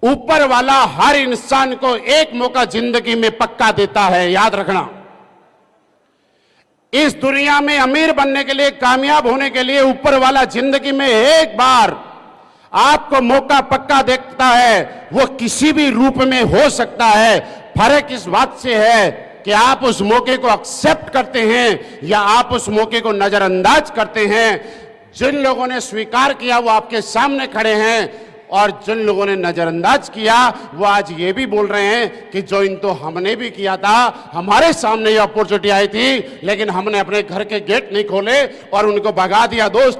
ऊपर वाला हर इंसान को एक मौका जिंदगी में पक्का देता है, याद रखना। इस दुनिया में अमीर बनने के लिए, कामयाब होने के लिए ऊपर वाला जिंदगी में एक बार आपको मौका पक्का देता है। वो किसी भी रूप में हो सकता है। फर्क इस बात से है कि आप उस मौके को एक्सेप्ट करते हैं या आप उस मौके को नजरअंदाज करते हैं। जिन लोगों ने स्वीकार किया वो आपके सामने खड़े हैं, और जिन लोगों ने नजरअंदाज किया वो आज ये भी बोल रहे हैं कि ज्वाइन तो हमने भी किया था, हमारे सामने ये अपॉर्चुनिटी आई थी, लेकिन हमने अपने घर के गेट नहीं खोले और उनको भगा दिया। दोस्त,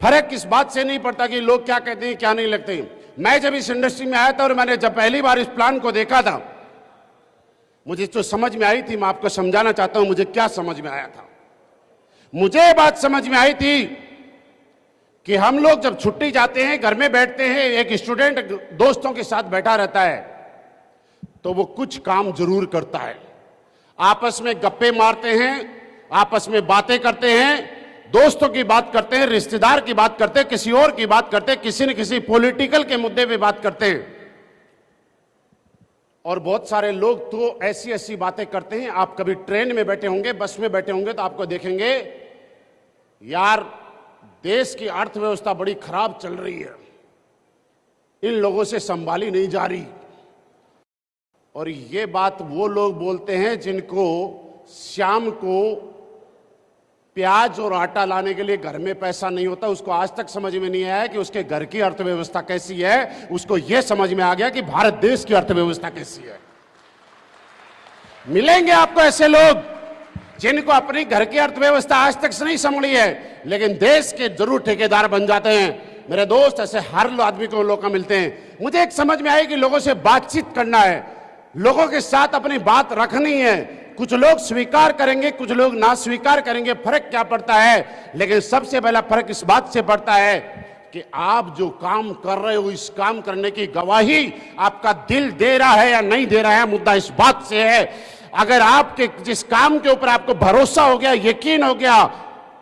फर्क इस बात से नहीं पड़ता कि लोग क्या कहते हैं क्या नहीं लगते। मैं जब इस इंडस्ट्री में आया था और मैंने जब पहली बार इस प्लान को देखा था, मुझे जो समझ में आई थी, मैं आपको समझाना चाहता हूं मुझे क्या समझ में आया था। मुझे बात समझ में आई थी कि हम लोग जब छुट्टी जाते हैं, घर में बैठते हैं, एक स्टूडेंट दोस्तों के साथ बैठा रहता है तो वो कुछ काम जरूर करता है। आपस में गप्पे मारते हैं, आपस में बातें करते हैं, दोस्तों की बात करते हैं, रिश्तेदार की बात करते हैं, किसी और की बात करते हैं, किसी न किसी पॉलिटिकल के मुद्दे पे बात करते हैं। और बहुत सारे लोग तो ऐसी ऐसी बातें करते हैं। आप कभी ट्रेन में बैठे होंगे, बस में बैठे होंगे तो आपको देखेंगे यार देश की अर्थव्यवस्था बड़ी खराब चल रही है, इन लोगों से संभाली नहीं जा रही। और ये बात वो लोग बोलते हैं जिनको शाम को प्याज और आटा लाने के लिए घर में पैसा नहीं होता। उसको आज तक समझ में नहीं आया कि उसके घर की अर्थव्यवस्था कैसी है। उसको यह समझ में आ गया कि भारत देश की अर्थव्यवस्था कैसी है। मिलेंगे आपको ऐसे लोग जिनको अपनी घर की अर्थव्यवस्था आज तक से नहीं संभली है, लेकिन देश के जरूर ठेकेदार बन जाते हैं। मेरे दोस्त, ऐसे हर आदमी को लोग मिलते हैं। मुझे एक समझ में आई कि लोगों से बातचीत करना है, लोगों के साथ अपनी बात रखनी है। कुछ लोग स्वीकार करेंगे, कुछ लोग ना स्वीकार करेंगे, फर्क क्या पड़ता है। लेकिन सबसे पहला फर्क इस बात से पड़ता है कि आप जो काम कर रहे हो, इस काम करने की गवाही आपका दिल दे रहा है या नहीं दे रहा है। मुद्दा इस बात से है, अगर आपके जिस काम के ऊपर आपको भरोसा हो गया, यकीन हो गया,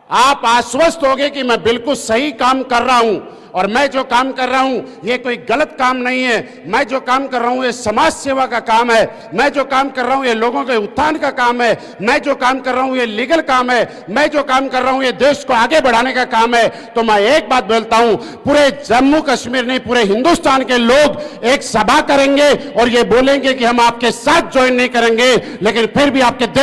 आप आश्वस्त हो गए कि मैं बिल्कुल सही काम कर रहा हूं और मैं जो काम कर रहा हूं ये कोई गलत काम नहीं है, मैं जो काम कर रहा हूं ये समाज सेवा का काम है, मैं जो काम कर रहा हूं ये लोगों के उत्थान का काम है, मैं जो काम कर रहा हूं ये लीगल काम है, मैं जो काम कर रहा हूं ये देश को आगे बढ़ाने का काम है, तो मैं एक बात बोलता हूं, पूरे जम्मू कश्मीर नहीं पूरे हिंदुस्तान के लोग एक सभा करेंगे और ये बोलेंगे कि हम आपके साथ ज्वाइन नहीं करेंगे, लेकिन फिर भी आपके दिल